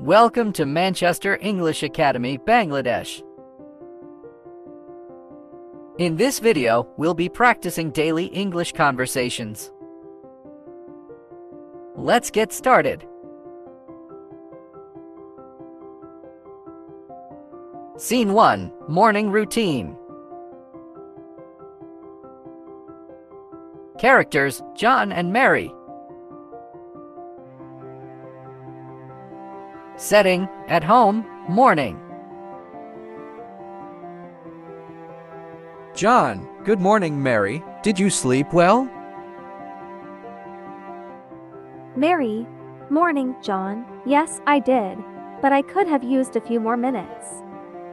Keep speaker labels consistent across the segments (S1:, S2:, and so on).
S1: Welcome to Manchester English Academy, Bangladesh. In this video, we'll be practicing daily English conversations. Let's get started. Scene 1. Morning routine. Characters: John and Mary. Setting: at home, morning.
S2: John, good morning, Mary. Did you sleep well?
S3: Mary, morning, John. Yes, I did, but I could have used a few more minutes.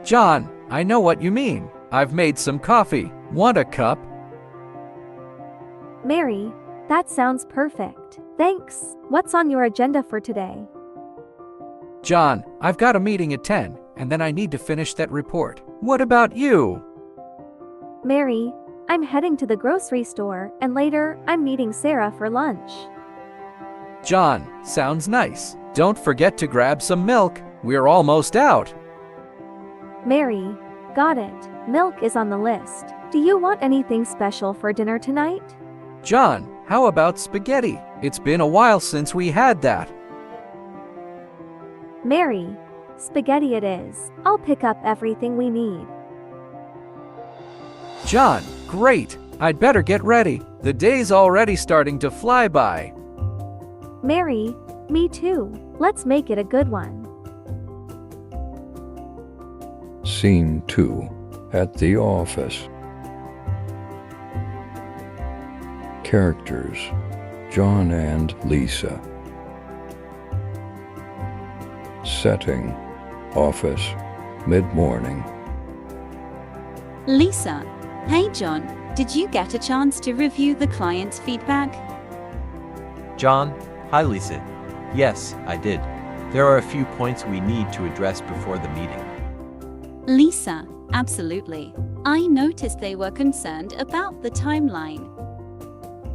S2: John, I know what you mean. I've made some coffee. Want a cup?
S3: Mary, that sounds perfect. Thanks. What's on your agenda for today?
S2: John, I've got a meeting at 10, and then I need to finish that report. What about you?
S3: Mary, I'm heading to the grocery store, and later, I'm meeting Sarah for lunch.
S2: John, sounds nice. Don't forget to grab some milk. We're almost out.
S3: Mary, got it. Milk is on the list. Do you want anything special for dinner tonight?
S2: John, how about spaghetti? It's been a while since we had that.
S3: Mary, spaghetti it is. I'll pick up everything we need.
S2: John, great. I'd better get ready. The day's already starting to fly by.
S3: Mary, me too. Let's make it a good one.
S4: Scene 2. At the office. Characters: John and Lisa. Setting: office, mid-morning.
S5: Lisa, hey John, did you get a chance to review the client's feedback?
S6: John, hi Lisa. Yes, I did. There are a few points we need to address before the meeting.
S5: Lisa, absolutely. I noticed they were concerned about the timeline.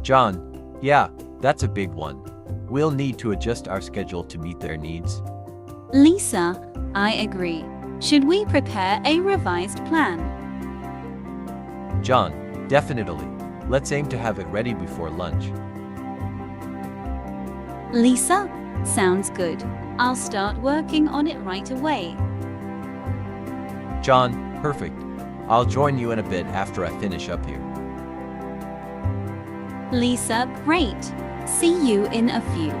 S6: John, yeah, that's a big one. We'll need to adjust our schedule to meet their needs.
S5: Lisa, I agree. Should we prepare a revised plan?
S6: John, definitely. Let's aim to have it ready before lunch.
S5: Lisa, sounds good. I'll start working on it right away.
S6: John, perfect. I'll join you in a bit after I finish up here.
S5: Lisa, great. See you in a few.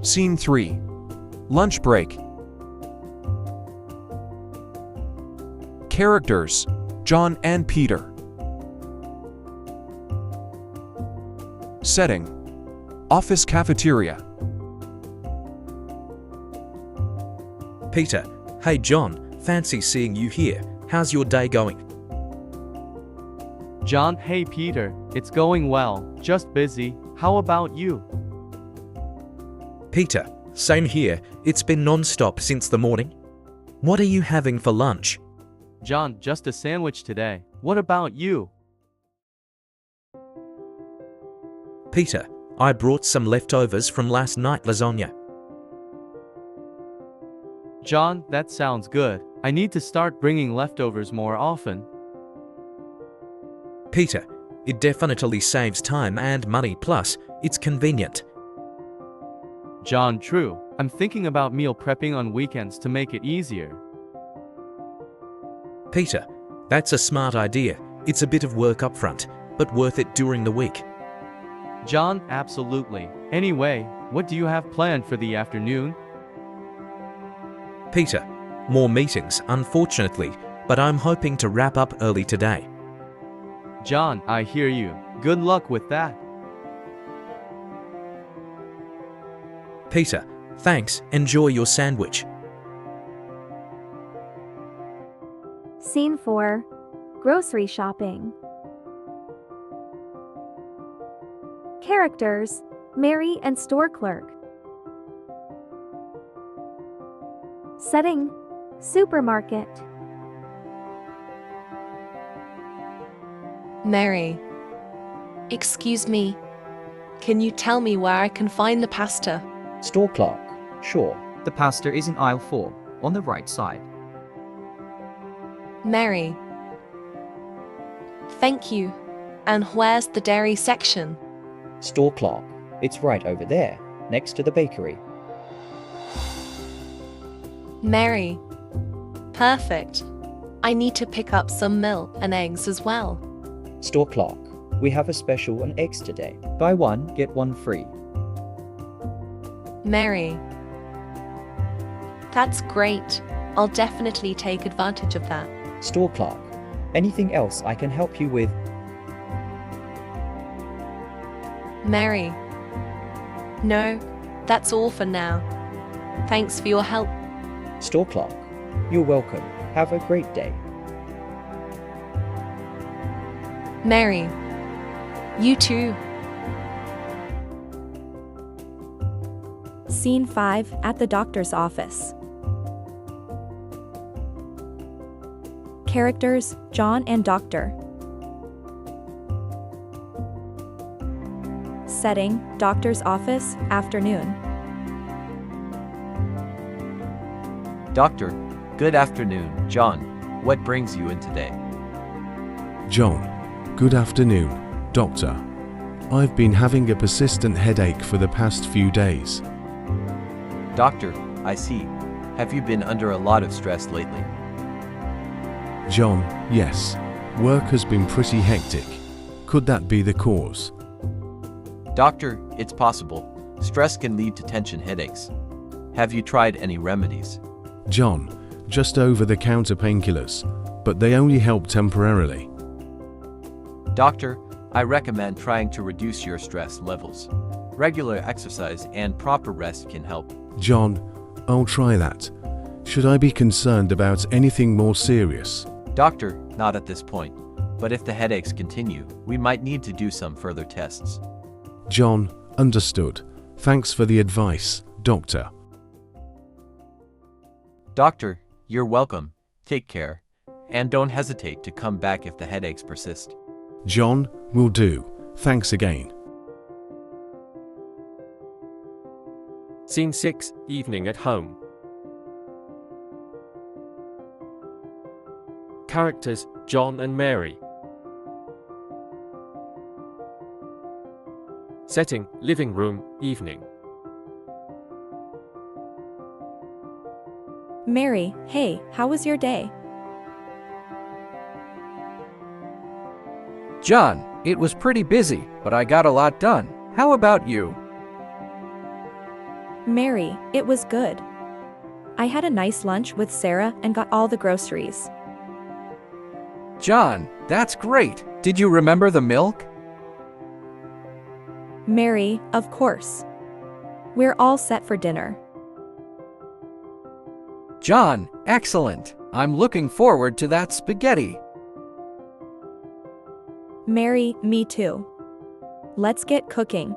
S7: Scene 3. Lunch break. Characters: John and Peter. Setting: office cafeteria.
S8: Peter, hey John, fancy seeing you here. How's your day going?
S9: John, hey Peter, it's going well, just busy. How about you?
S8: Peter, same here. It's been non-stop since the morning. What are you having for lunch?
S9: John, just a sandwich today. What about you?
S8: Peter, I brought some leftovers from last night lasagna.
S9: John, that sounds good. I need to start bringing leftovers more often.
S8: Peter, it definitely saves time and money, plus it's convenient.
S9: John, true. I'm thinking about meal prepping on weekends to make it easier.
S8: Peter, that's a smart idea. It's a bit of work up front, but worth it during the week.
S9: John, absolutely. Anyway, what do you have planned for the afternoon?
S8: Peter, more meetings, unfortunately, but I'm hoping to wrap up early today.
S9: John, I hear you. Good luck with that.
S8: Peter, thanks. Enjoy your sandwich.
S3: Scene 4. Grocery shopping. Characters: Mary and store clerk. Setting: supermarket.
S10: Mary, excuse me, can you tell me where I can find the pasta? Store clerk. Sure.
S11: The pasta is in aisle 4, on the right side.
S12: Mary. Thank you. And where's the dairy section?
S10: Store clerk. It's right over there, next to the bakery.
S12: Mary. Perfect. I need to pick up some milk and eggs as well.
S10: Store clerk. We have a special on eggs today. Buy one, get one free.
S12: Mary. That's great. I'll definitely take advantage of that.
S10: Store clerk. Anything else I can help you with?
S12: Mary. No, that's all for now. Thanks for your help.
S10: Store clerk. You're welcome. Have a great day.
S12: Mary. You too.
S3: Scene 5 at the doctor's office. Characters, John and Doctor. Setting, doctor's office, afternoon.
S6: Doctor, good afternoon. John, what brings you in today?
S13: John, good afternoon, Doctor. I've been having a persistent headache for the past few days.
S6: Doctor, I see. Have you been under a lot of stress lately?
S13: John, yes. Work has been pretty hectic. Could that be the cause?
S6: Doctor, it's possible. Stress can lead to tension headaches. Have you tried any remedies?
S13: John, just over-the-counter painkillers, but they only help temporarily.
S6: Doctor, I recommend trying to reduce your stress levels. Regular exercise and proper rest can help.
S13: John, I'll try that. Should I be concerned about anything more serious?
S6: Doctor, not at this point. But if the headaches continue, we might need to do some further tests.
S13: John, understood. Thanks for the advice, Doctor.
S6: Doctor, you're welcome. Take care. And don't hesitate to come back if the headaches persist.
S13: John, will do. Thanks again.
S14: Scene 6, evening at home. Characters, John and Mary. Setting, living room, evening.
S3: Mary, hey, how was your day?
S2: John, it was pretty busy, but I got a lot done. How about you?
S3: Mary, it was good. I had a nice lunch with Sarah and got all the groceries.
S2: John, that's great. Did you remember the milk?
S3: Mary, of course. We're all set for dinner.
S2: John, excellent. I'm looking forward to that spaghetti.
S3: Mary, me too. Let's get cooking.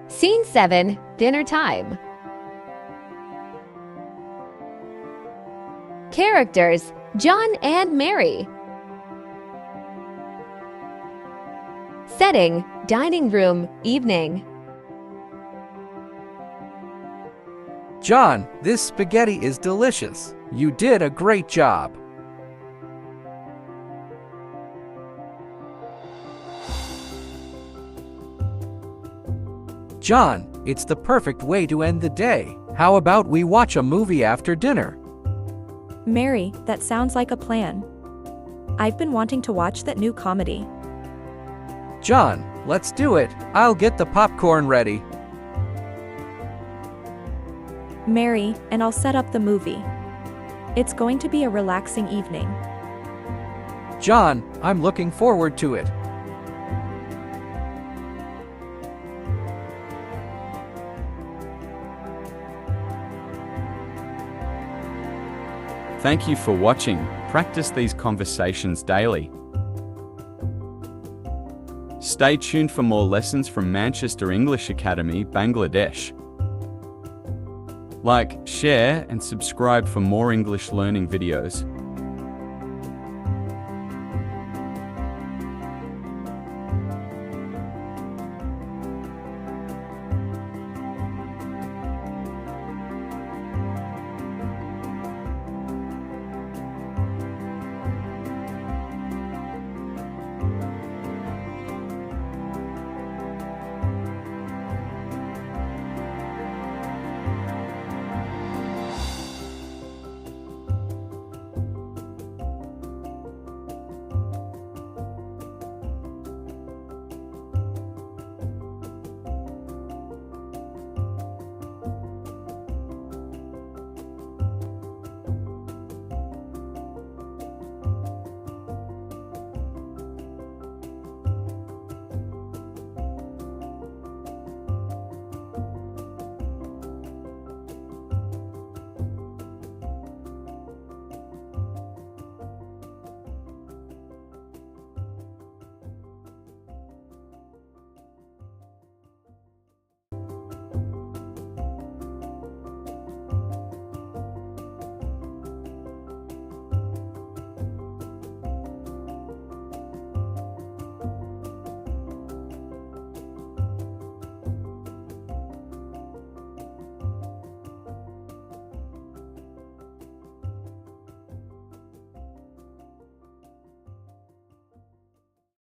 S15: Scene 7, dinner time. Characters, John and Mary. Setting, dining room, evening.
S2: John, this spaghetti is delicious. You did a great job. John, it's the perfect way to end the day. How about we watch a movie after dinner?
S3: Mary, that sounds like a plan. I've been wanting to watch that new comedy.
S2: John, let's do it. I'll get the popcorn ready.
S3: Mary, and I'll set up the movie. It's going to be a relaxing evening.
S2: John, I'm looking forward to it.
S16: Thank you for watching. Practice these conversations daily. Stay tuned for more lessons from Manchester English Academy, Bangladesh. Like, share, and subscribe for more English learning videos.